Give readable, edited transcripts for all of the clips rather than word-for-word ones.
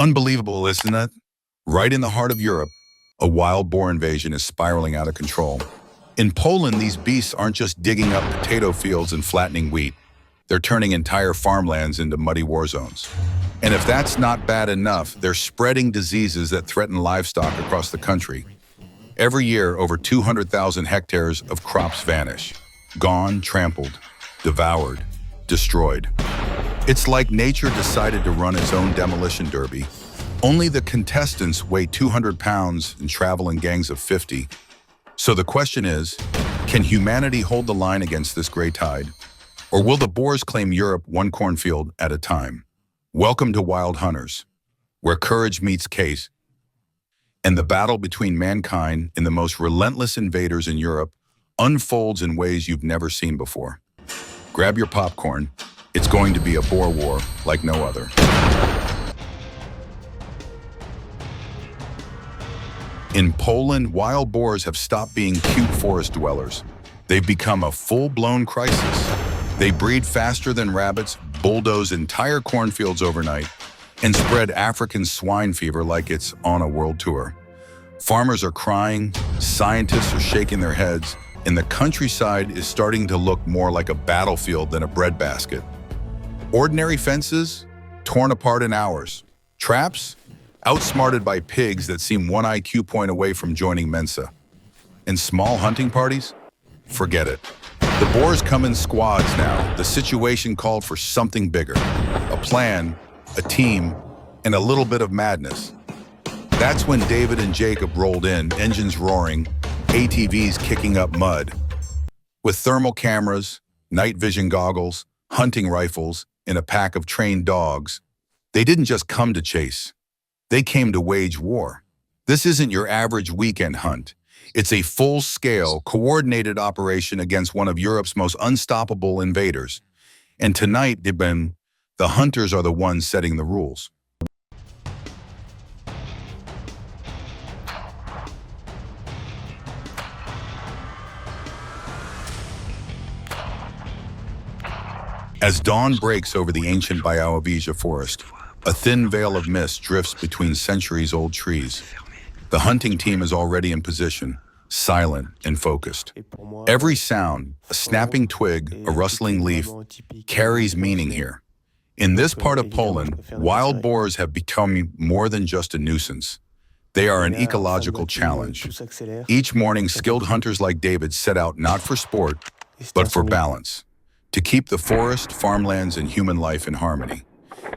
Unbelievable, isn't it? Right in the heart of Europe, a wild boar invasion is spiraling out of control. In Poland, these beasts aren't just digging up potato fields and flattening wheat. They're turning entire farmlands into muddy war zones. And if that's not bad enough, they're spreading diseases that threaten livestock across the country. Every year, over 200,000 hectares of crops vanish. Gone, trampled, devoured, destroyed. It's like nature decided to run its own demolition derby. Only the contestants weigh 200 pounds and travel in gangs of 50. So the question is, can humanity hold the line against this gray tide? Or will the boars claim Europe one cornfield at a time? Welcome to Wild Hunters, where courage meets case, and the battle between mankind and the most relentless invaders in Europe unfolds in ways you've never seen before. Grab your popcorn. It's going to be a boar war like no other. In Poland, wild boars have stopped being cute forest dwellers. They've become a full-blown crisis. They breed faster than rabbits, bulldoze entire cornfields overnight, and spread African swine fever like it's on a world tour. Farmers are crying, scientists are shaking their heads, and the countryside is starting to look more like a battlefield than a breadbasket. Ordinary fences, torn apart in hours. Traps, outsmarted by pigs that seem one IQ point away from joining Mensa. And small hunting parties? Forget it. The boars come in squads now. The situation called for something bigger. A plan, a team, and a little bit of madness. That's when David and Jacob rolled in, engines roaring, ATVs kicking up mud. With thermal cameras, night vision goggles, hunting rifles, and a pack of trained dogs, they didn't just come to chase. They came to wage war. This isn't your average weekend hunt. It's a full-scale, coordinated operation against one of Europe's most unstoppable invaders. And tonight, the hunters are the ones setting the rules. As dawn breaks over the ancient Białowieża forest, a thin veil of mist drifts between centuries-old trees. The hunting team is already in position, silent and focused. Every sound, a snapping twig, a rustling leaf, carries meaning here. In this part of Poland, wild boars have become more than just a nuisance. They are an ecological challenge. Each morning, skilled hunters like David set out not for sport, but for balance, to keep the forest, farmlands, and human life in harmony.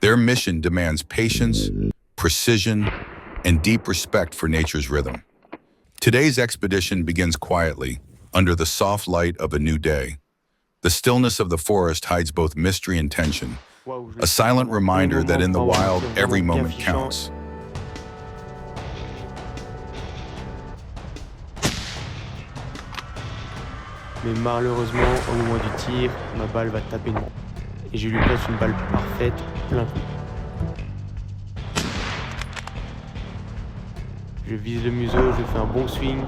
Their mission demands patience, precision, and deep respect for nature's rhythm. Today's expedition begins quietly, under the soft light of a new day. The stillness of the forest hides both mystery and tension, a silent reminder that in the wild, every moment counts. Mais malheureusement, au moment du tir, ma balle va taper une... Et je lui place une balle parfaite, plein coup. Je vise le museau, je fais un bon swing,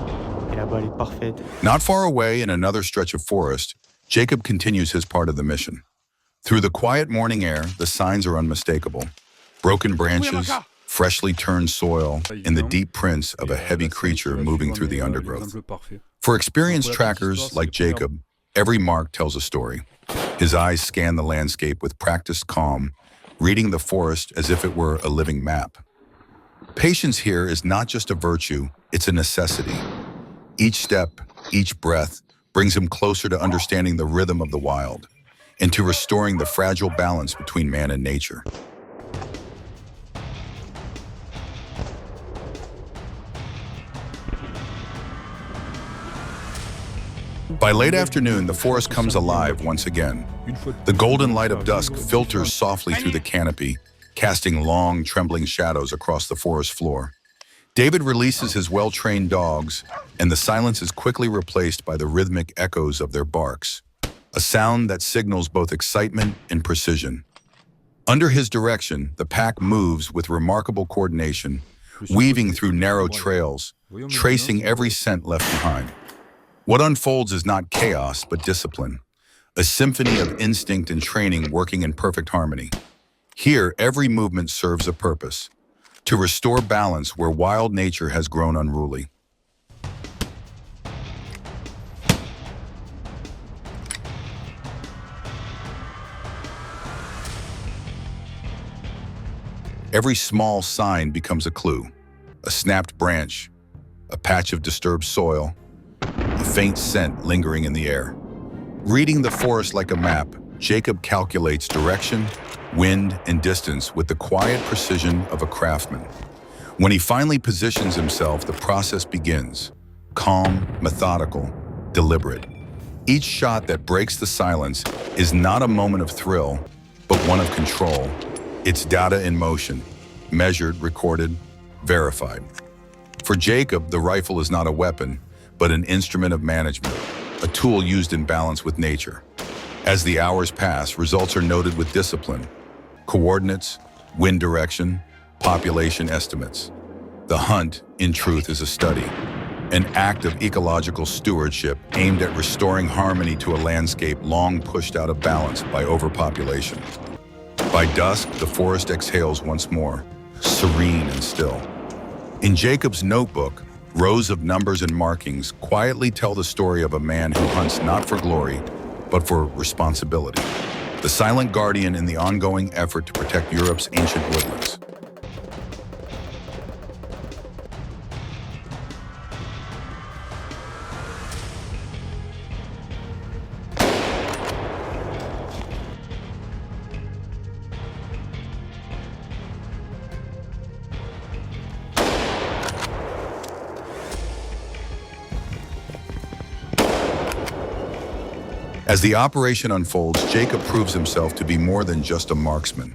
et la balle est parfaite. Not far away, in another stretch of forest, Jacob continues his part of the mission. Through the quiet morning air, the signs are unmistakable. Broken branches, freshly turned soil, and the deep prints of a heavy creature moving through the undergrowth. For experienced trackers like Jacob, every mark tells a story. His eyes scan the landscape with practiced calm, reading the forest as if it were a living map. Patience here is not just a virtue, it's a necessity. Each step, each breath, brings him closer to understanding the rhythm of the wild and to restoring the fragile balance between man and nature. By late afternoon, the forest comes alive once again. The golden light of dusk filters softly through the canopy, casting long, trembling shadows across the forest floor. David releases his well-trained dogs, and the silence is quickly replaced by the rhythmic echoes of their barks, a sound that signals both excitement and precision. Under his direction, the pack moves with remarkable coordination, weaving through narrow trails, tracing every scent left behind. What unfolds is not chaos, but discipline, a symphony of instinct and training working in perfect harmony. Here, every movement serves a purpose, to restore balance where wild nature has grown unruly. Every small sign becomes a clue: a snapped branch, a patch of disturbed soil, a faint scent lingering in the air. Reading the forest like a map, Jacob calculates direction, wind, and distance with the quiet precision of a craftsman. When he finally positions himself, the process begins: calm, methodical, deliberate. Each shot that breaks the silence is not a moment of thrill, but one of control. It's data in motion, measured, recorded, verified. For Jacob, the rifle is not a weapon, but an instrument of management, a tool used in balance with nature. As the hours pass, results are noted with discipline: coordinates, wind direction, population estimates. The hunt, in truth, is a study, an act of ecological stewardship aimed at restoring harmony to a landscape long pushed out of balance by overpopulation. By dusk, the forest exhales once more, serene and still. In Jacob's notebook, rows of numbers and markings quietly tell the story of a man who hunts not for glory, but for responsibility. The silent guardian in the ongoing effort to protect Europe's ancient woodlands. As the operation unfolds, Jacob proves himself to be more than just a marksman.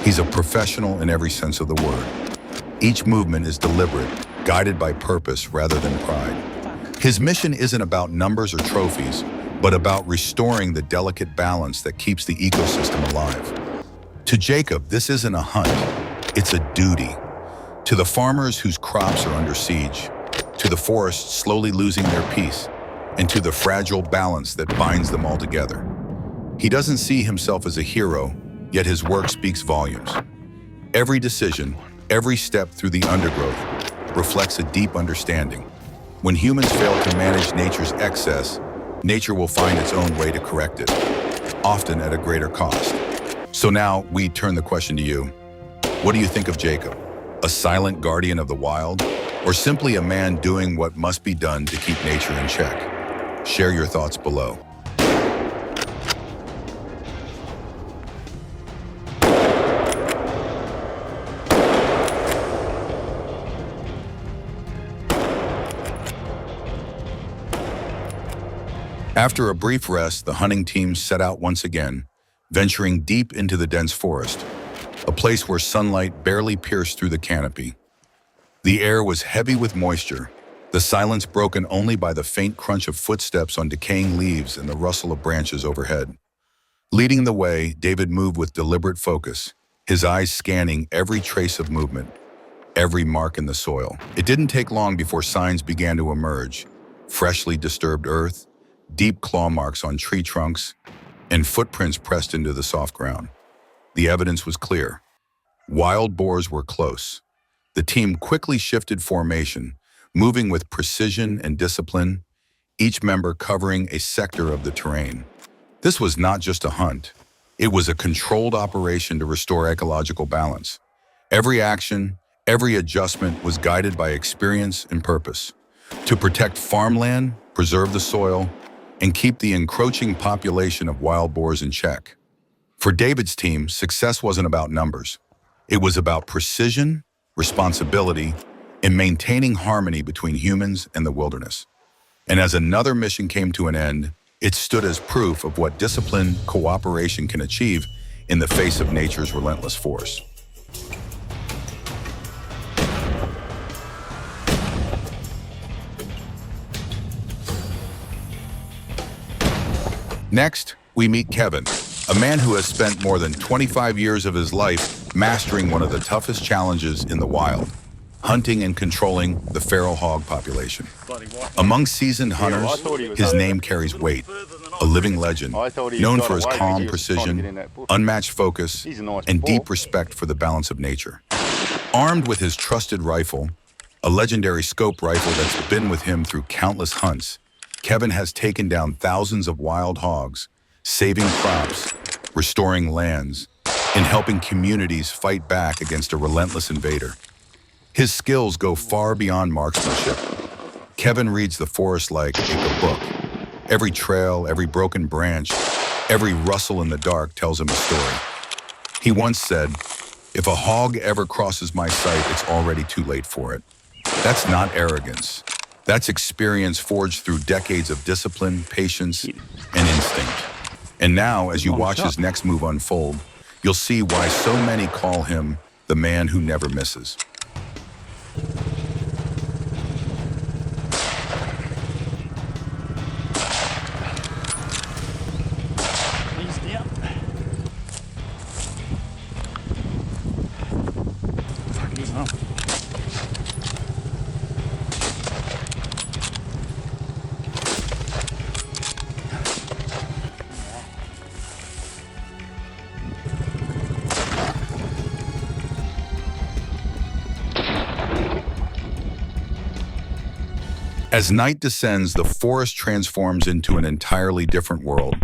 He's a professional in every sense of the word. Each movement is deliberate, guided by purpose rather than pride. His mission isn't about numbers or trophies, but about restoring the delicate balance that keeps the ecosystem alive. To Jacob, this isn't a hunt, it's a duty. To the farmers whose crops are under siege, to the forests slowly losing their peace, and to the fragile balance that binds them all together. He doesn't see himself as a hero, yet his work speaks volumes. Every decision, every step through the undergrowth reflects a deep understanding. When humans fail to manage nature's excess, nature will find its own way to correct it, often at a greater cost. So now we turn the question to you. What do you think of Jacob? A silent guardian of the wild, or simply a man doing what must be done to keep nature in check? Share your thoughts below. After a brief rest, the hunting team set out once again, venturing deep into the dense forest, a place where sunlight barely pierced through the canopy. The air was heavy with moisture, the silence broken only by the faint crunch of footsteps on decaying leaves and the rustle of branches overhead. Leading the way, David moved with deliberate focus, his eyes scanning every trace of movement, every mark in the soil. It didn't take long before signs began to emerge: freshly disturbed earth, deep claw marks on tree trunks, and footprints pressed into the soft ground. The evidence was clear. Wild boars were close. The team quickly shifted formation, moving with precision and discipline, each member covering a sector of the terrain. This was not just a hunt. It was a controlled operation to restore ecological balance. Every action, every adjustment was guided by experience and purpose. To protect farmland, preserve the soil, and keep the encroaching population of wild boars in check. For David's team, success wasn't about numbers. It was about precision, responsibility, and maintaining harmony between humans and the wilderness. And as another mission came to an end, it stood as proof of what disciplined cooperation can achieve in the face of nature's relentless force. Next, we meet Kevin, a man who has spent more than 25 years of his life mastering one of the toughest challenges in the wild: hunting and controlling the feral hog population. Among seasoned hunters, his name carries weight, a living legend, known for his calm precision, unmatched focus, and deep respect for the balance of nature. Armed with his trusted rifle, a legendary scope rifle that's been with him through countless hunts, Kevin has taken down thousands of wild hogs, saving crops, restoring lands, and helping communities fight back against a relentless invader. His skills go far beyond marksmanship. Kevin reads the forest like a book. Every trail, every broken branch, every rustle in the dark tells him a story. He once said, "If a hog ever crosses my sight, it's already too late for it." That's not arrogance. That's experience forged through decades of discipline, patience, and instinct. And now, as you watch his next move unfold, you'll see why so many call him the man who never misses. As night descends, the forest transforms into an entirely different world.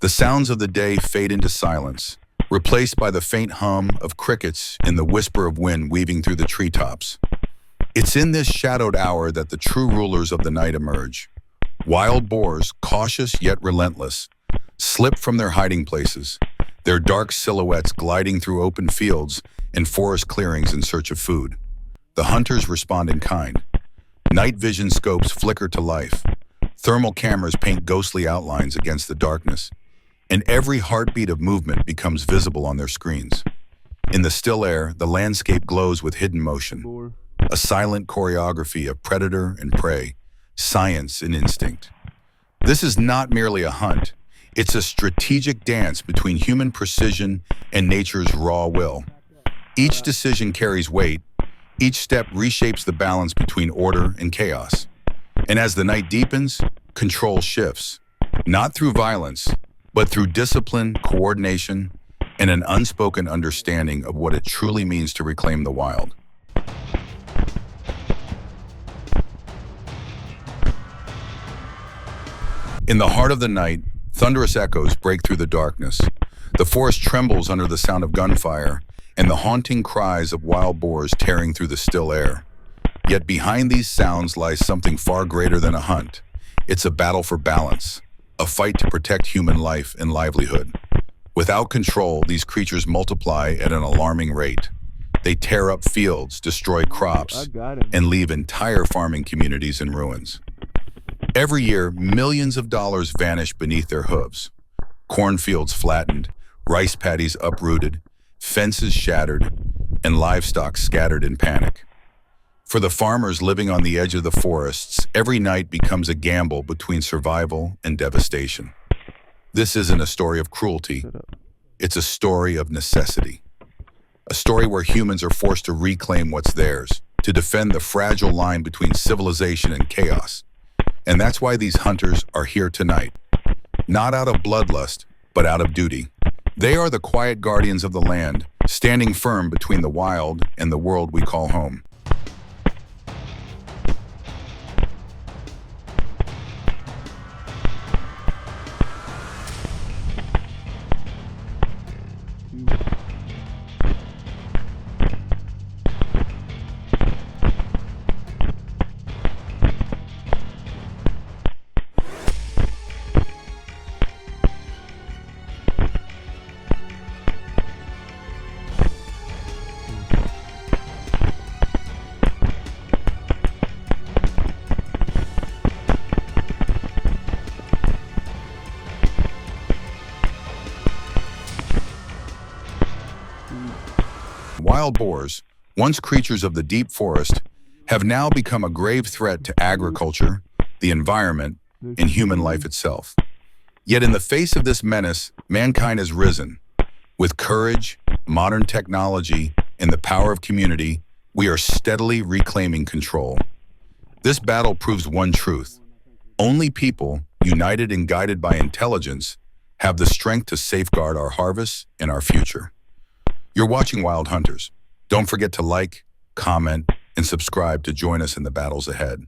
The sounds of the day fade into silence, replaced by the faint hum of crickets and the whisper of wind weaving through the treetops. It's in this shadowed hour that the true rulers of the night emerge. Wild boars, cautious yet relentless, slip from their hiding places, their dark silhouettes gliding through open fields and forest clearings in search of food. The hunters respond in kind. Night vision scopes flicker to life. Thermal cameras paint ghostly outlines against the darkness, and every heartbeat of movement becomes visible on their screens. In the still air, the landscape glows with hidden motion, a silent choreography of predator and prey, science and instinct. This is not merely a hunt. It's a strategic dance between human precision and nature's raw will. Each decision carries weight. Each step reshapes the balance between order and chaos. And as the night deepens, control shifts, not through violence, but through discipline, coordination, and an unspoken understanding of what it truly means to reclaim the wild. In the heart of the night, thunderous echoes break through the darkness. The forest trembles under the sound of gunfire and the haunting cries of wild boars tearing through the still air. Yet behind these sounds lies something far greater than a hunt. It's a battle for balance, a fight to protect human life and livelihood. Without control, these creatures multiply at an alarming rate. They tear up fields, destroy crops, and leave entire farming communities in ruins. Every year, millions of dollars vanish beneath their hooves. Cornfields flattened, rice paddies uprooted, fences shattered, and livestock scattered in panic. For the farmers living on the edge of the forests, every night becomes a gamble between survival and devastation. This isn't a story of cruelty. It's a story of necessity. A story where humans are forced to reclaim what's theirs, to defend the fragile line between civilization and chaos. And that's why these hunters are here tonight. Not out of bloodlust, but out of duty. They are the quiet guardians of the land, standing firm between the wild and the world we call home. Wild boars, once creatures of the deep forest, have now become a grave threat to agriculture, the environment, and human life itself. Yet in the face of this menace, mankind has risen. With courage, modern technology, and the power of community, we are steadily reclaiming control. This battle proves one truth. Only people, united and guided by intelligence, have the strength to safeguard our harvests and our future. You're watching Wild Hunters. Don't forget to like, comment, and subscribe to join us in the battles ahead.